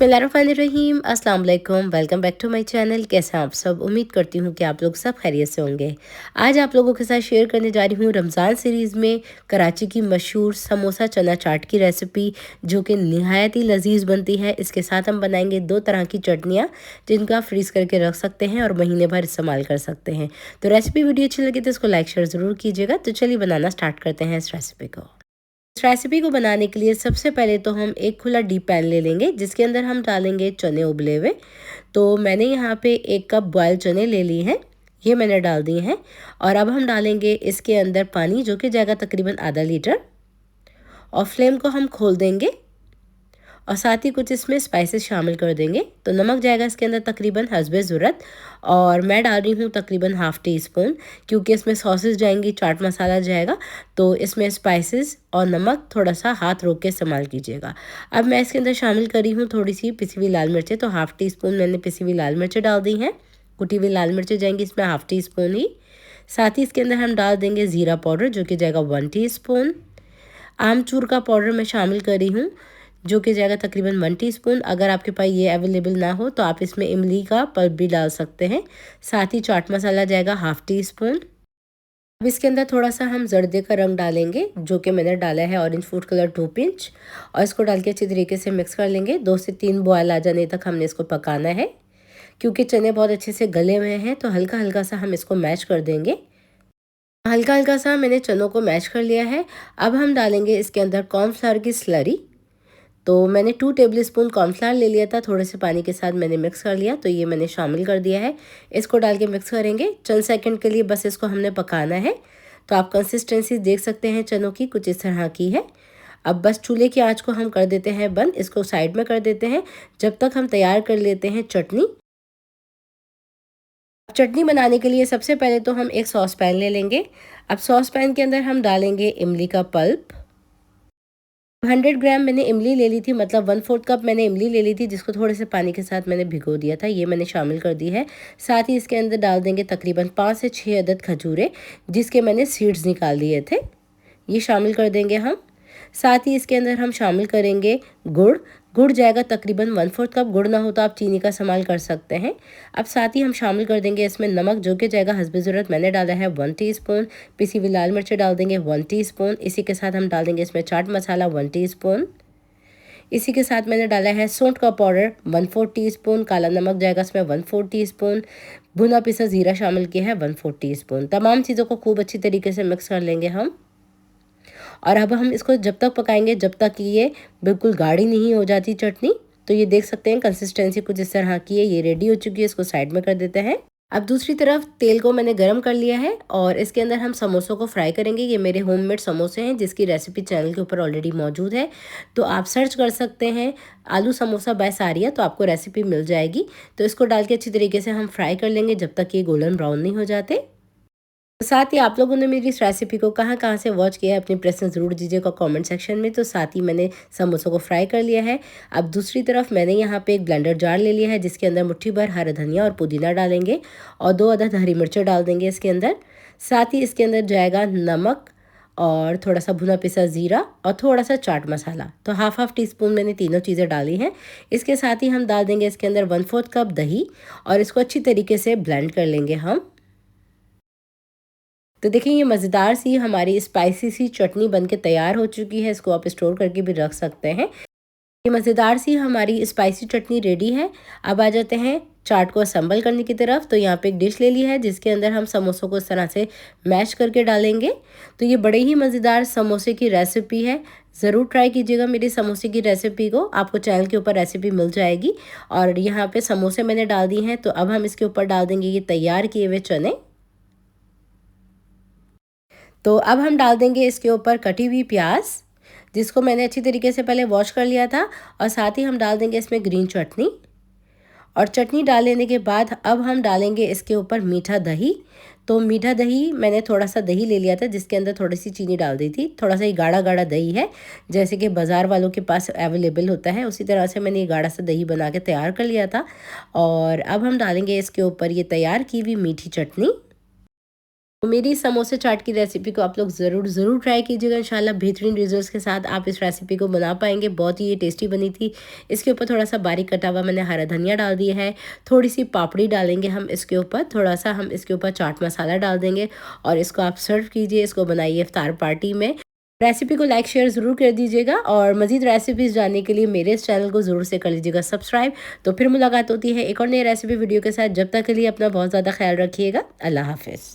बिस्मिल्लाहिर्रहमानिर्रहीम, अस्सलाम वालेकुम। Welcome back to my channel. कैसे हैं आप सब? उम्मीद करती हूँ कि आप लोग सब खैरियत से होंगे। आज आप लोगों के साथ शेयर करने जा रही हूँ रमज़ान सीरीज़ में कराची की मशहूर समोसा चना चाट की रेसिपी, जो कि निहायत ही लजीज बनती है। इसके साथ हम बनाएंगे 2 तरह की चटनियाँ, जिनको आप फ्रीज़ करके रख सकते हैं और महीने भर इस्तेमाल कर सकते हैं। तो रेसिपी वीडियो अच्छी लगी तो इसको लाइक शेयर ज़रूर कीजिएगा। तो चलिए बनाना स्टार्ट करते हैं इस रेसिपी को। इस रेसिपी को बनाने के लिए सबसे पहले तो हम एक खुला डीप पैन ले लेंगे, जिसके अंदर हम डालेंगे चने उबले हुए। तो मैंने यहाँ पे 1 कप बॉयल चने ले लिए हैं, ये मैंने डाल दिए हैं। और अब हम डालेंगे इसके अंदर पानी, जो कि जाएगा तकरीबन आधा लीटर। और फ्लेम को हम खोल देंगे और साथ ही कुछ इसमें स्पाइसेस शामिल कर देंगे। तो नमक जाएगा इसके अंदर तकरीबन हस्बे ज़रूरत, और मैं डाल रही हूँ तकरीबन ½ टी स्पून, क्योंकि इसमें सॉसेस जाएंगी, चाट मसाला जाएगा। तो इसमें स्पाइसेस और नमक थोड़ा सा हाथ रोक के इस्तेमाल कीजिएगा। अब मैं इसके अंदर शामिल करी हूँ थोड़ी सी पिसी हुई लाल मिर्चें। तो ½ टी स्पून मैंने पिसी हुई लाल मिर्चें डाल दी हैं। कुटी हुई लाल मिर्चें जाएंगी इसमें ½ टी स्पून ही। साथ ही इसके अंदर हम डाल देंगे ज़ीरा पाउडर, जो कि जाएगा 1 टी स्पून। आमचूर का पाउडर मैं शामिल करी हूँ, जो कि जाएगा तकरीबन 1 टीस्पून। अगर आपके पास ये अवेलेबल ना हो तो आप इसमें इमली का पल्प भी डाल सकते हैं। साथ ही चाट मसाला जाएगा ½ टी स्पून। अब इसके अंदर थोड़ा सा हम जर्दे का रंग डालेंगे, जो कि मैंने डाला है ऑरेंज फूड कलर 2 पिंच। और इसको डाल के अच्छी तरीके से मिक्स कर लेंगे। 2 से 3 बॉयल आ जाने तक हमने इसको पकाना है। क्योंकि चने बहुत अच्छे से गले हुए हैं, तो हल्का हल्का सा हम इसको मैश कर देंगे। हल्का हल्का सा मैंने चनों को मैश कर लिया है। अब हम डालेंगे इसके अंदर कॉर्नफ्लावर की स्लरी। तो मैंने 2 टेबल स्पून कॉर्नफ्लावर ले लिया था, थोड़े से पानी के साथ मैंने मिक्स कर लिया। तो ये मैंने शामिल कर दिया है। इसको डाल के मिक्स करेंगे चंद सेकंड के लिए, बस इसको हमने पकाना है। तो आप कंसिस्टेंसी देख सकते हैं चनों की कुछ इस तरह की है। अब बस चूल्हे की आंच को हम कर देते हैं बंद, इसको साइड में कर देते हैं जब तक हम तैयार कर लेते हैं चटनी। चटनी बनाने के लिए सबसे पहले तो हम एक सॉस पैन ले लेंगे। अब सॉस पैन के अंदर हम डालेंगे इमली का पल्प। 100 ग्राम मैंने इमली ले ली थी, मतलब 1/4 कप मैंने इमली ले ली थी, जिसको थोड़े से पानी के साथ मैंने भिगो दिया था। ये मैंने शामिल कर दी है। साथ ही इसके अंदर डाल देंगे तकरीबन 5 से 6 अदद खजूरें, जिसके मैंने सीड्स निकाल दिए थे, ये शामिल कर देंगे हम। साथ ही इसके अंदर हम शामिल करेंगे गुड़। गुड़ जाएगा तकरीबन 1/4 कप। गुड़ ना हो तो आप चीनी का इस्तेमाल कर सकते हैं। अब साथ ही हम शामिल कर देंगे इसमें नमक, जो कि जाएगा हस्बे ज़रूरत। मैंने डाला है 1 टीस्पून। पिसी हुई लाल मिर्चें डाल देंगे 1 टीस्पून। इसी के साथ हम डाल देंगे इसमें चाट मसाला 1 टीस्पून। इसी के साथ मैंने डाला है सौंठ का पाउडर 1/4 टीस्पून। काला नमक जाएगा इसमें 1/4 टीस्पून। भुना पिसा ज़ीरा शामिल किया है 1/4 टीस्पून। तमाम चीज़ों को खूब अच्छी तरीके से मिक्स कर लेंगे हम। और अब हम इसको जब तक पकाएंगे जब तक ये बिल्कुल गाढ़ी नहीं हो जाती चटनी। तो ये देख सकते हैं कंसिस्टेंसी कुछ इस तरह की है। ये रेडी हो चुकी है, इसको साइड में कर देते हैं। अब दूसरी तरफ तेल को मैंने गरम कर लिया है और इसके अंदर हम समोसों को फ्राई करेंगे। ये मेरे होममेड समोसे हैं, जिसकी रेसिपी चैनल के ऊपर ऑलरेडी मौजूद है। तो आप सर्च कर सकते हैं आलू समोसा बाय सारिया, तो आपको रेसिपी मिल जाएगी। तो इसको डाल के अच्छी तरीके से हम फ्राई कर लेंगे जब तक ये गोल्डन ब्राउन नहीं हो जाते। साथ ही आप लोगों ने मेरी इस रेसिपी को कहाँ कहाँ से वॉच किया है, अपनी प्रेफरेंस ज़रूर दीजिएगा कमेंट सेक्शन में। तो साथ ही मैंने समोसों को फ्राई कर लिया है। अब दूसरी तरफ मैंने यहाँ पे एक ब्लेंडर जार ले लिया है, जिसके अंदर मुट्ठी भर हरा धनिया और पुदीना डालेंगे और 2 अदद हरी मिर्चें डाल देंगे इसके अंदर। साथ ही इसके अंदर जाएगा नमक और थोड़ा सा भुना पिसा ज़ीरा और थोड़ा सा चाट मसाला। तो ½ टी स्पून मैंने तीनों चीज़ें डाली हैं। इसके साथ ही हम डाल देंगे इसके अंदर 1/4 कप दही और इसको अच्छी तरीके से ब्लेंड कर लेंगे हम। तो देखिए ये मज़ेदार सी हमारी स्पाइसी सी चटनी बनके तैयार हो चुकी है। इसको आप स्टोर करके भी रख सकते हैं। ये मज़ेदार सी हमारी स्पाइसी चटनी रेडी है। अब आ जाते हैं चाट को असेंबल करने की तरफ। तो यहाँ पे एक डिश ले ली है, जिसके अंदर हम समोसों को इस तरह से मैश करके डालेंगे। तो ये बड़े ही मज़ेदार समोसे की रेसिपी है। ज़रूर ट्राई कीजिएगा मेरी समोसे की रेसिपी को, आपको चैनल के ऊपर रेसिपी मिल जाएगी। और यहाँ पे समोसे मैंने डाल दिए हैं। तो अब हम इसके ऊपर डाल देंगे ये तैयार किए हुए चने। तो अब हम डाल देंगे इसके ऊपर कटी हुई प्याज, जिसको मैंने अच्छी तरीके से पहले वॉश कर लिया था। और साथ ही हम डाल देंगे इसमें ग्रीन चटनी। और चटनी डाल लेने के बाद अब हम डालेंगे इसके ऊपर मीठा दही। तो मीठा दही मैंने थोड़ा सा दही ले लिया था, जिसके अंदर थोड़ी सी चीनी डाल दी थी। थोड़ा सा ये गाढ़ा गाढ़ा दही है, जैसे कि बाज़ार वालों के पास अवेलेबल होता है, उसी तरह से मैंने ये गाढ़ा सा दही बना के तैयार कर लिया था। और अब हम डालेंगे इसके ऊपर ये तैयार की हुई मीठी चटनी। तो मेरी समोसे चाट की रेसिपी को आप लोग ज़रूर ट्राई कीजिएगा। इंशाल्लाह बेहतरीन रिजल्ट्स के साथ आप इस रेसिपी को बना पाएंगे। बहुत ही ये टेस्टी बनी थी। इसके ऊपर थोड़ा सा बारीक कटा हुआ मैंने हरा धनिया डाल दिया है, थोड़ी सी पापड़ी डालेंगे हम इसके ऊपर, थोड़ा सा हम इसके ऊपर चाट मसाला डाल देंगे और इसको आप सर्व कीजिए। इसको बनाइए इफ्तार पार्टी में। रेसिपी को लाइक शेयर ज़रूर कर दीजिएगा और मज़ीद रेसिपीज़ जानने के लिए मेरे इस चैनल को ज़रूर से कर लीजिएगा सब्सक्राइब। तो फिर मुलाकात होती है एक और नई रेसिपी वीडियो के साथ। जब तक के लिए अपना बहुत ज़्यादा ख्याल रखिएगा। अल्लाह हाफ़िज़।